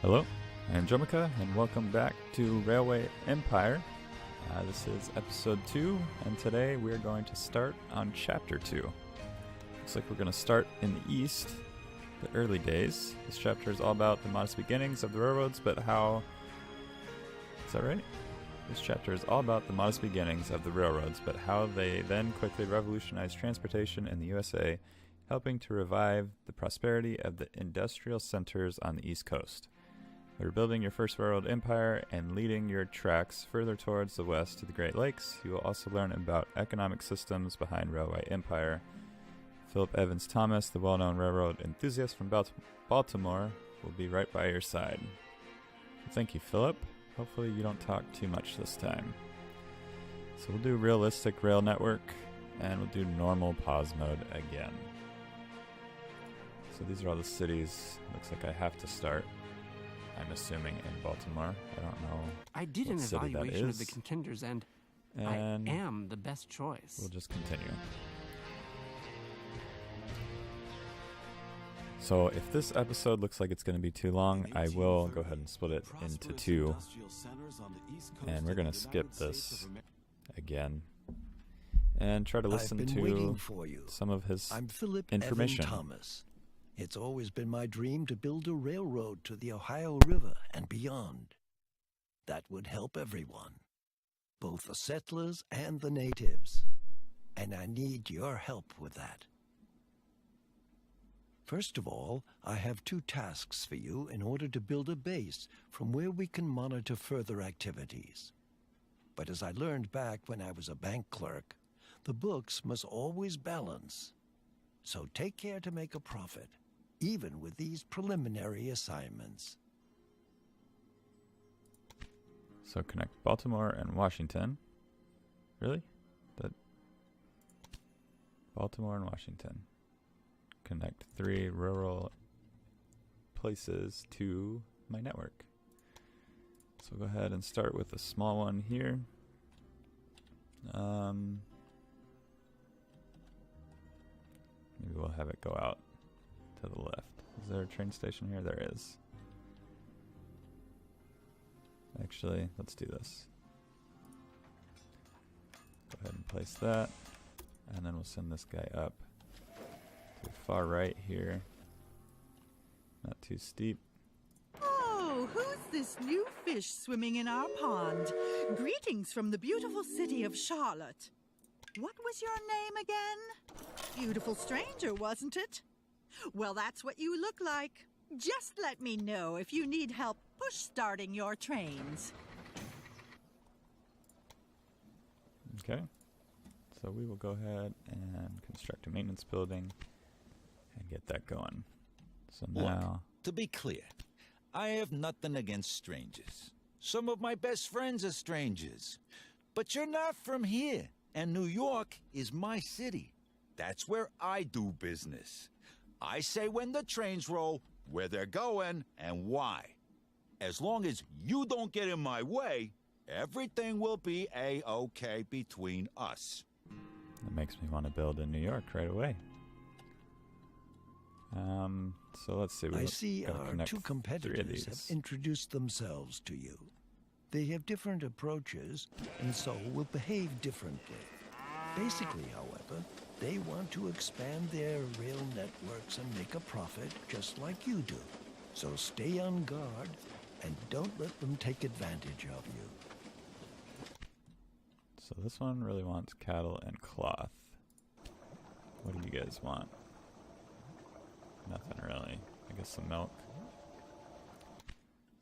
Hello, I'm Jomika, and welcome back to Railway Empire. This is episode 2, and today we're going to start on chapter 2. Looks like we're going to start in the east, the early days. This chapter is all about the modest beginnings of the railroads, but how... Is that right? This chapter is all about the modest beginnings of the railroads, but how they then quickly revolutionized transportation in the USA, helping to revive the prosperity of the industrial centers on the East Coast. By building your first railroad empire and leading your tracks further towards the west to the Great Lakes, you will also learn about economic systems behind Railway Empire. Philip Evans Thomas, the well-known railroad enthusiast from Baltimore, will be right by your side. Thank you, Philip. Hopefully you don't talk too much this time. So we'll do realistic rail network, and we'll do normal pause mode again. So these are all the cities. Looks like I have to start, I'm assuming, in Baltimore. I don't know. I did an evaluation of the contenders, and I am the best choice. We'll just continue. So if this episode looks like it's going to be too long, I will go ahead and split it into 2. And we're going to skip this again and try to listen to some of his I'm Philip information. Evan Thomas. It's always been my dream to build a railroad to the Ohio River and beyond. That would help everyone, both the settlers and the natives. And I need your help with that. First of all, I have 2 tasks for you in order to build a base from where we can monitor further activities. But as I learned back when I was a bank clerk, the books must always balance. So take care to make a profit, even with these preliminary assignments. So connect Baltimore and Washington. Really? Baltimore and Washington. Connect 3 rural places to my network. So go ahead and start with a small one here. Maybe we'll have it go out to the left. Is there a train station here? There is. Actually, let's do this. Go ahead and place that. And then we'll send this guy up to the far right here. Not too steep. Oh, who's this new fish swimming in our pond? Greetings from the beautiful city of Charlotte. What was your name again? Beautiful stranger, wasn't it? Well, that's what you look like. Just let me know if you need help push-starting your trains. Okay. So we will go ahead and construct a maintenance building and get that going. So now... Look, to be clear, I have nothing against strangers. Some of my best friends are strangers. But you're not from here, and New York is my city. That's where I do business. I say when the trains roll, where they're going, and why. As long as you don't get in my way, everything will be A-okay between us. That makes me want to build in New York right away. So let's see. I see our 2 competitors have introduced themselves to you. They have different approaches, and so will behave differently. Basically, however, they want to expand their rail networks and make a profit just like you do. So stay on guard and don't let them take advantage of you. So this one really wants cattle and cloth. What do you guys want? Nothing really. I guess some milk.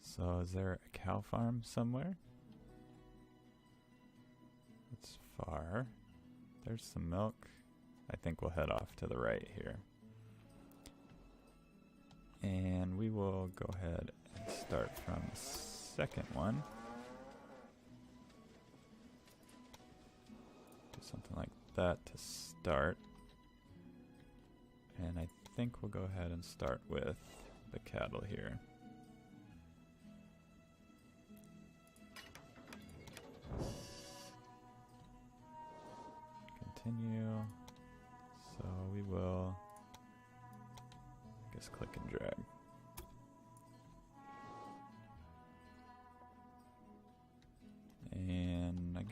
So is there a cow farm somewhere? It's far. There's some milk. I think we'll head off to the right here. And we will go ahead and start from the second one. Do something like that to start. And I think we'll go ahead and start with the cattle here. Continue. So we will, I guess, click and drag.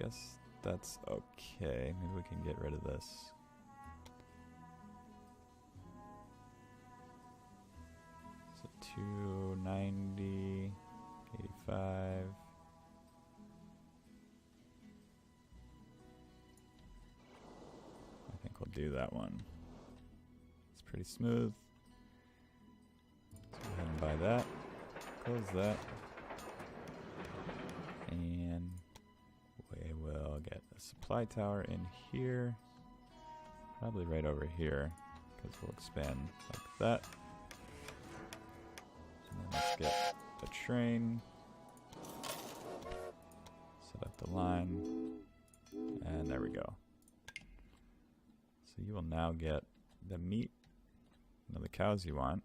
guess that's okay. Maybe we can get rid of this. So 290, 85. I think we'll do that one. It's pretty smooth. Let's go ahead and buy that. Close that. And we will get a supply tower in here. Probably right over here, because we'll expand like that. And then let's get a train. Set up the line. And there we go. So you will now get the meat, the cows you want.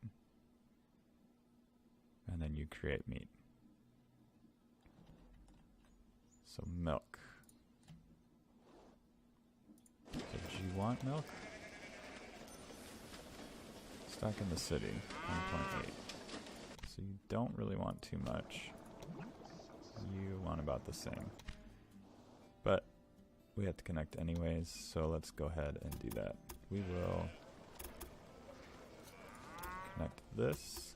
And then you create meat. So milk. Did you want milk? Stock in the city, 1.8. So you don't really want too much. You want about the same. But we have to connect anyways, so let's go ahead and do that. We will connect this.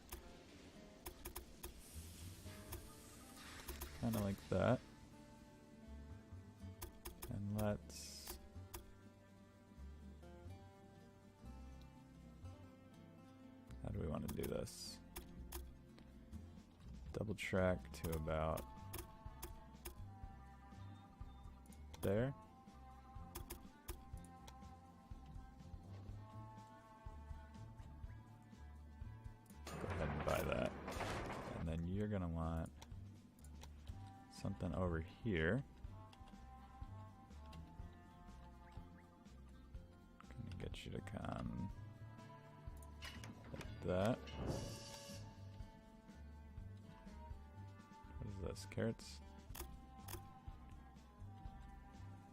Kind of like that. And let's how do we want to do this? Double track to about there. Go ahead and buy that. And then you're going to want something over here. Get you to come like that. What is this? Carrots?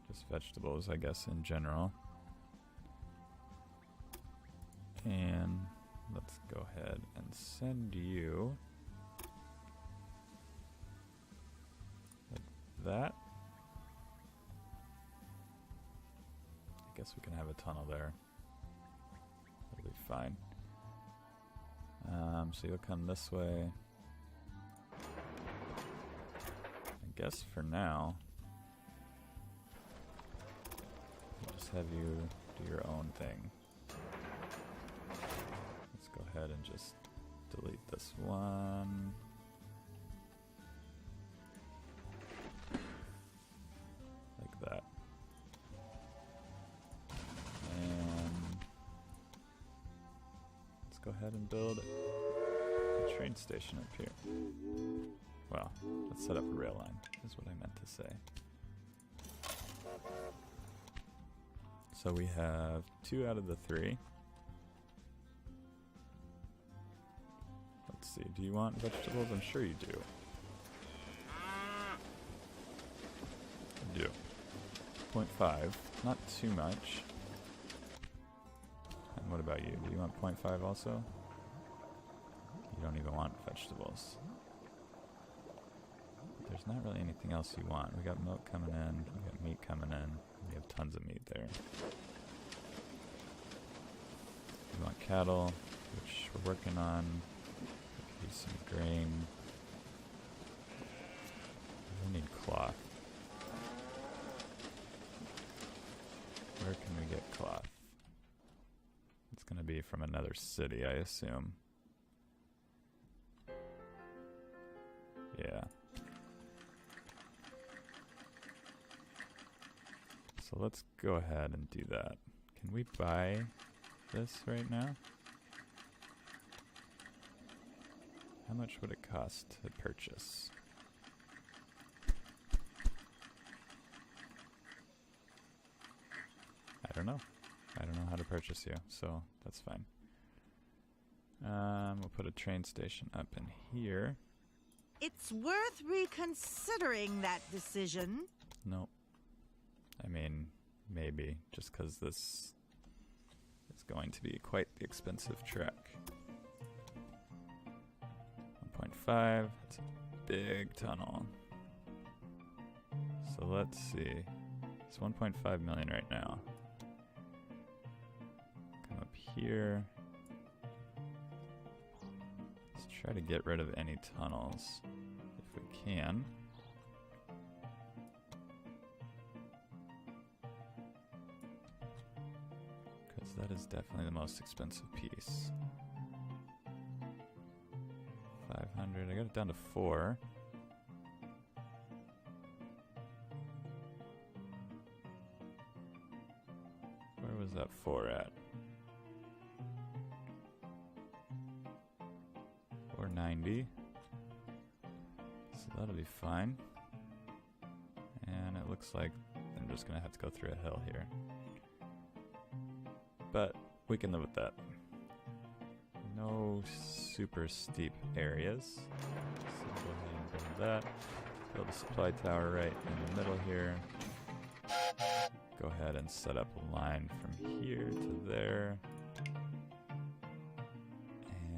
Just vegetables, I guess, in general. And let's go ahead and send you like that. I guess we can have a tunnel there. That'll be fine. So you'll come this way. I guess for now, we'll just have you do your own thing. Let's go ahead and just delete this one. Like that. Go ahead and build a train station up here. Well, let's set up a rail line, is what I meant to say. So we have 2 out of the 3. Let's see, do you want vegetables? I'm sure you do. You do. 0.5, not too much. And what about you? Do you want 0.5 also? You don't even want vegetables. There's not really anything else you want. We got milk coming in, we got meat coming in, we have tons of meat there. We want cattle, which we're working on. We need some grain. We need cloth. Where can we get cloth? It's going to be from another city, I assume. Yeah. So let's go ahead and do that. Can we buy this right now? How much would it cost to purchase? I don't know. I don't know how to purchase you, so that's fine. We'll put a train station up in here. It's worth reconsidering that decision. Nope. I mean, maybe, just because this is going to be quite the expensive trek. 1.5, it's a big tunnel. So let's see. It's 1.5 million right now. Come up here. Let's try to get rid of any tunnels if we can. Because that is definitely the most expensive piece. 500. I got it down to 4. Where was that 4 at? 490. So that'll be fine. And it looks like I'm just gonna have to go through a hill here. But we can live with that. No super steep areas. So go ahead and build that. Build a supply tower right in the middle here. Go ahead and set up a line from here to there.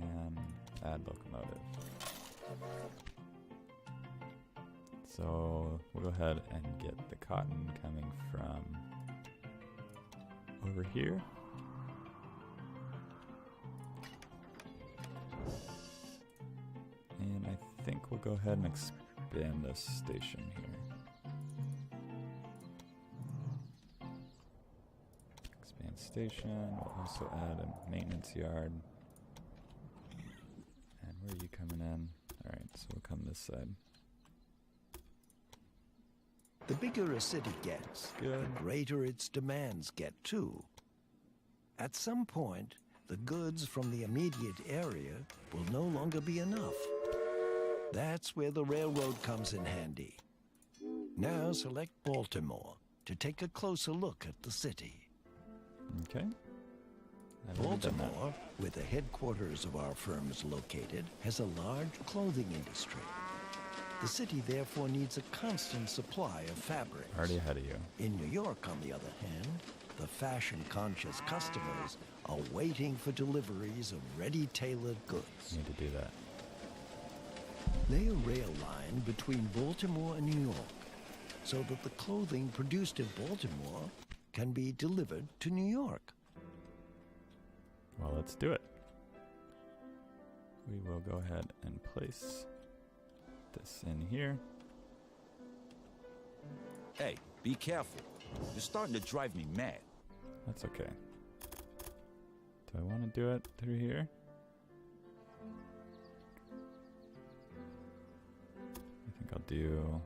And add locomotive. So we'll go ahead and get the cotton coming from over here. And I think we'll go ahead and expand this station here. Expand station. We'll also add a maintenance yard. And where are you coming in? Alright, so we'll come this side. The bigger a city gets, the greater its demands get too. At some point, the goods from the immediate area will no longer be enough. That's where the railroad comes in handy. Now select Baltimore to take a closer look at the city. Okay. Baltimore, where the headquarters of our firm is located, has a large clothing industry. The city therefore needs a constant supply of fabrics. Already ahead of you. In New York, on the other hand, the fashion-conscious customers are waiting for deliveries of ready-tailored goods. Need to do that. Lay a rail line between Baltimore and New York so that the clothing produced in Baltimore can be delivered to New York. Well, let's do it. We will go ahead and place this in here. Hey, be careful. You're starting to drive me mad. That's okay. Do I want to do it through here? I think I'll do...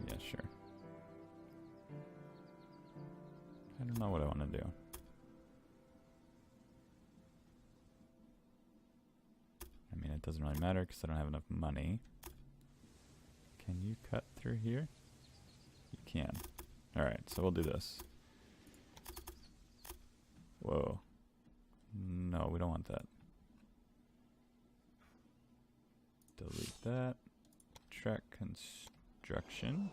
Yeah, sure. I don't know what I want to do. I mean, it doesn't really matter because I don't have enough money. Can you cut through here? You can. Alright, so we'll do this. Whoa. No, we don't want that. Delete that. Track construction.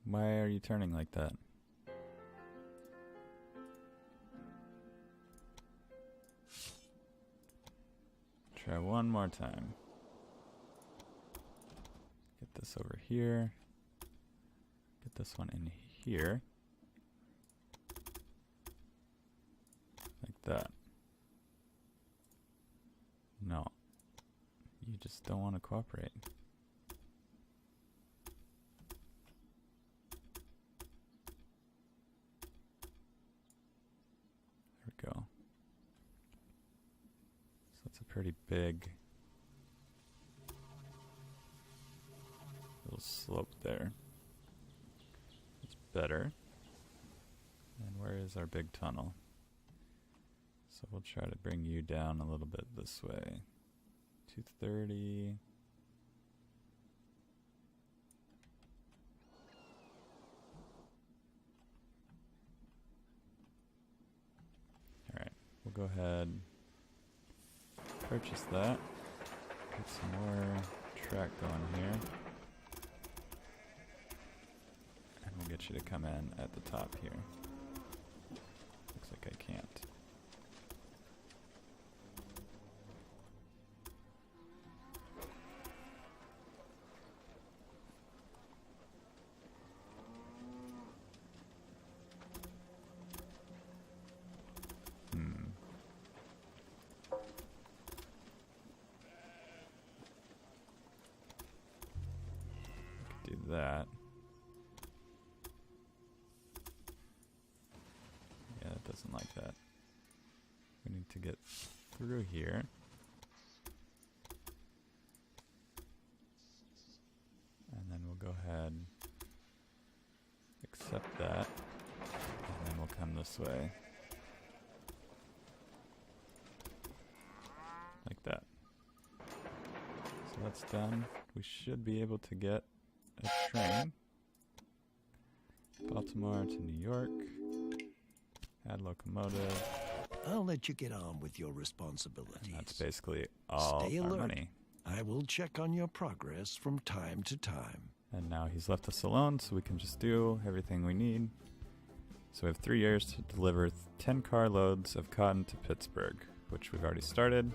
Why are you turning like that? Try one more time. Get this over here. Get this one in here. Like that. No. You just don't want to cooperate. Go. So it's a pretty big little slope there. It's better. And where is our big tunnel? So we'll try to bring you down a little bit this way. 230. We'll go ahead, purchase that, get some more track going here, and we'll get you to come in at the top here. that. Yeah, it doesn't like that. We need to get through here. And then we'll go ahead, accept that, and then we'll come this way. Like that. So that's done. We should be able to get a train. Baltimore to New York. Add locomotive. I'll let you get on with your responsibilities. And that's basically all Stay our alert. money. I will check on your progress from time to time. And now he's left us alone, so we can just do everything we need. So we have 3 years to deliver 10 car loads of cotton to Pittsburgh, which we've already started.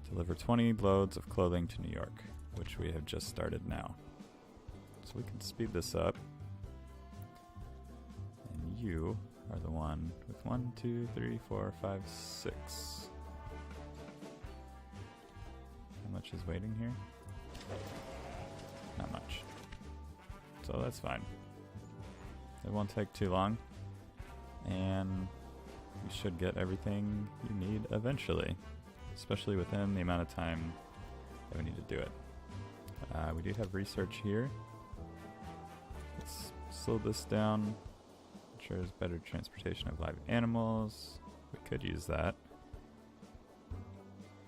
Deliver 20 loads of clothing to New York, which we have just started now. So we can speed this up. And you are the one with 1, 2, 3, 4, 5, 6. How much is waiting here? Not much. So that's fine. It won't take too long. And you should get everything you need eventually. Especially within the amount of time that we need to do it. We do have research here. Let's slow this down. Ensures better transportation of live animals. We could use that.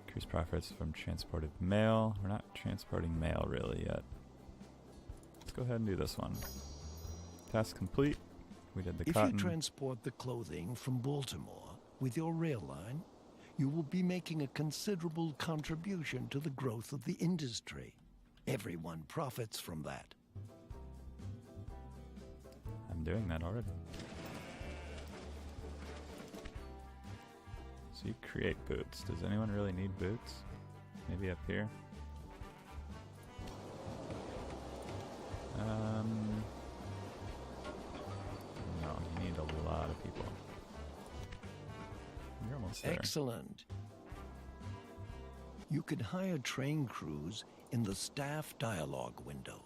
Increase profits from transported mail. We're not transporting mail really yet. Let's go ahead and do this one. Task complete. We did the cotton. If you transport the clothing from Baltimore with your rail line, you will be making a considerable contribution to the growth of the industry. Everyone profits from that. I'm doing that already. So you create boots. Does anyone really need boots? Maybe up here? No, you need a lot of people. You're almost there. Excellent. You could hire train crews in the staff dialogue window.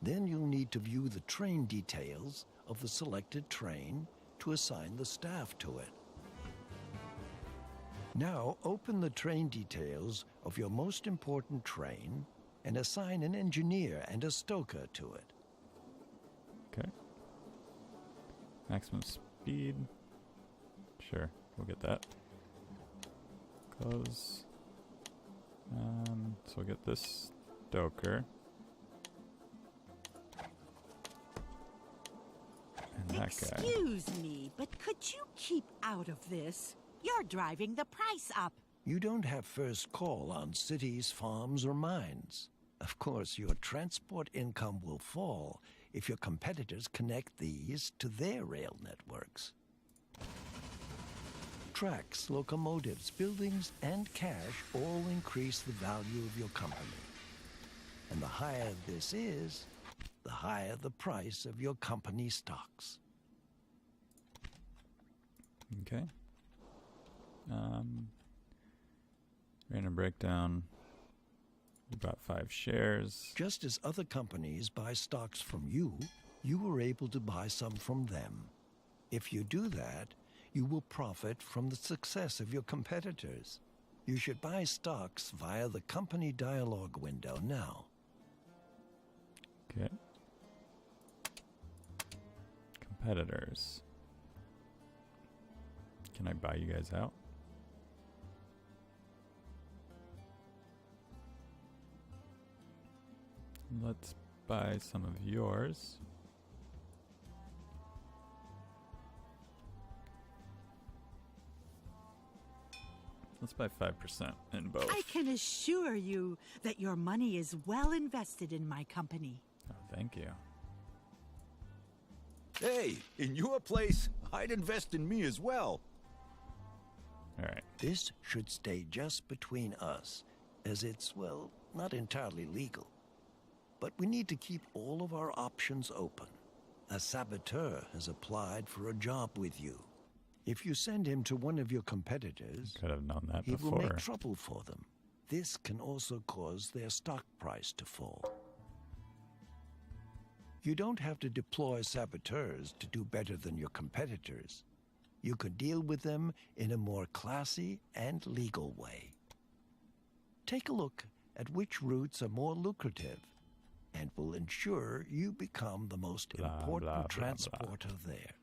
Then you'll need to view the train details of the selected train to assign the staff to it. Now open the train details of your most important train and assign an engineer and a stoker to it. Okay. Maximum speed. Sure, we'll get that. Close. So we'll get this stoker. And that guy. Excuse me, but could you keep out of this? You're driving the price up. You don't have first call on cities, farms, or mines. Of course, your transport income will fall if your competitors connect these to their rail networks. Tracks, locomotives, buildings, and cash all increase the value of your company. And the higher this is, the higher the price of your company stocks. Okay. Random breakdown. We bought 5 shares. Just as other companies buy stocks from you, you were able to buy some from them. If you do that, you will profit from the success of your competitors. You should buy stocks via the company dialogue window now. Okay. Competitors. Can I buy you guys out? Let's buy some of yours. Let's buy 5% in both. I can assure you that your money is well invested in my company. Oh, thank you. Hey, in your place, I'd invest in me as well. All right. This should stay just between us, as it's, well, not entirely legal. But we need to keep all of our options open. A saboteur has applied for a job with you. If you send him to one of your competitors, Could have known that he before. will make trouble for them. This can also cause their stock price to fall. You don't have to deploy saboteurs to do better than your competitors. You can deal with them in a more classy and legal way. Take a look at which routes are more lucrative and will ensure you become the most important transporter there.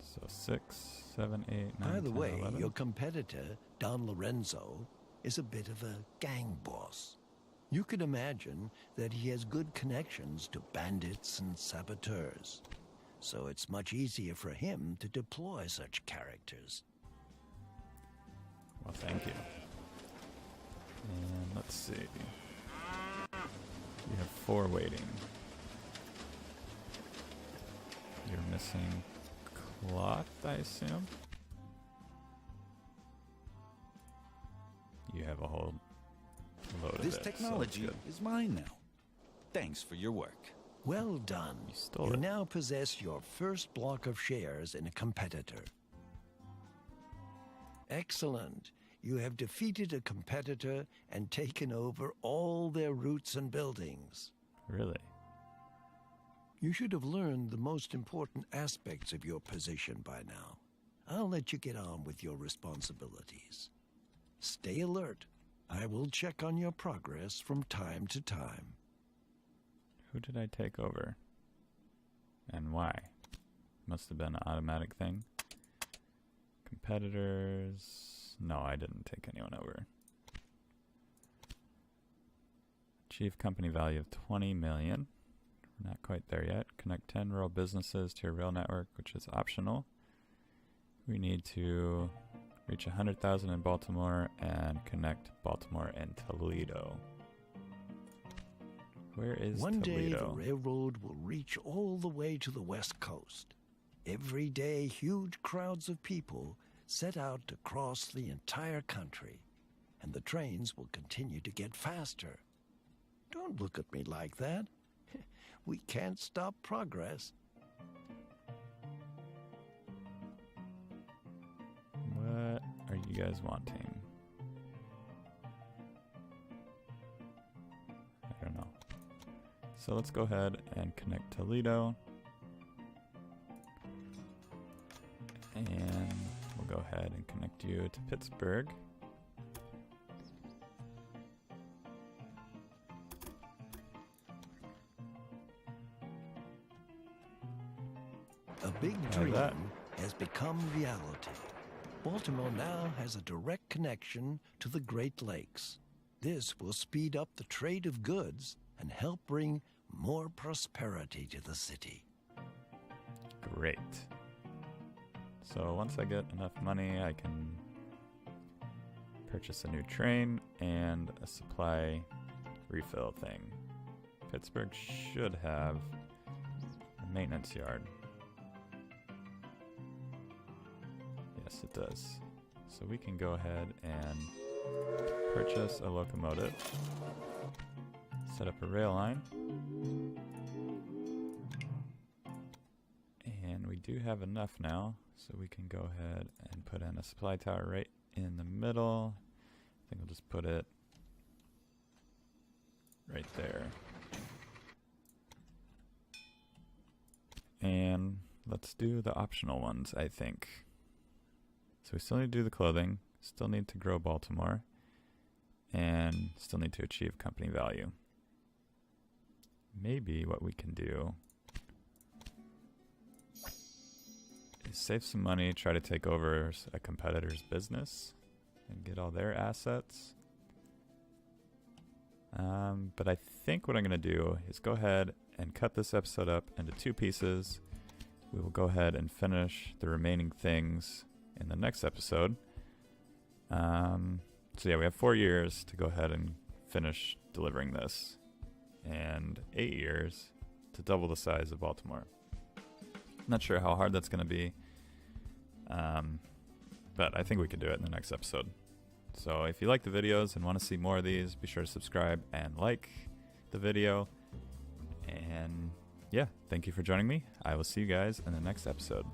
So 6, 7, 8, 9, By the 10, way, 11. your competitor, Don Lorenzo, is a bit of a gang boss. You can imagine that he has good connections to bandits and saboteurs, so it's much easier for him to deploy such characters. Well, thank you. And let's see. We have 4 waiting. You're missing cloth, I assume? You have a whole load of it. This technology is mine now. Thanks for your work. Well done. You stole You it. now possess your first block of shares in a competitor. Excellent. You have defeated a competitor and taken over all their routes and buildings. Really? You should have learned the most important aspects of your position by now. I'll let you get on with your responsibilities. Stay alert. I will check on your progress from time to time. Who did I take over? And why? Must have been an automatic thing. Competitors. No, I didn't take anyone over. Achieve company value of 20 million. We're not quite there yet. Connect 10 rural businesses to your rail network, which is optional. We need to reach 100,000 in Baltimore and connect Baltimore and Toledo. Where is One Toledo? day the railroad will reach all the way to the West Coast. Every day huge crowds of people set out to cross the entire country, and the trains will continue to get faster. Don't look at me like that. We can't stop progress. What are you guys wanting? I don't know. So let's go ahead and connect Toledo. And we'll go ahead and connect you to Pittsburgh. A big dream has become reality. Baltimore now has a direct connection to the Great Lakes. This will speed up the trade of goods and help bring more prosperity to the city. Great. So once I get enough money, I can purchase a new train and a supply refill thing. Pittsburgh should have a maintenance yard. Yes, it does. So we can go ahead and purchase a locomotive, set up a rail line, and we do have enough now, so we can go ahead and put in a supply tower right in the middle. I think we'll just put it right there. And let's do the optional ones, I think. So we still need to do the clothing, still need to grow Baltimore, and still need to achieve company value. Maybe what we can do is save some money, try to take over a competitor's business and get all their assets. But I think what I'm going to do is go ahead and cut this episode up into 2 pieces. We will go ahead and finish the remaining things in the next episode. So yeah, we have 4 years to go ahead and finish delivering this, and 8 years to double the size of Baltimore. Not sure how hard that's going to be, but I think we can do it in the next episode. So if you like the videos and want to see more of these, be sure to subscribe and like the video. And yeah, thank you for joining me. I will see you guys in the next episode.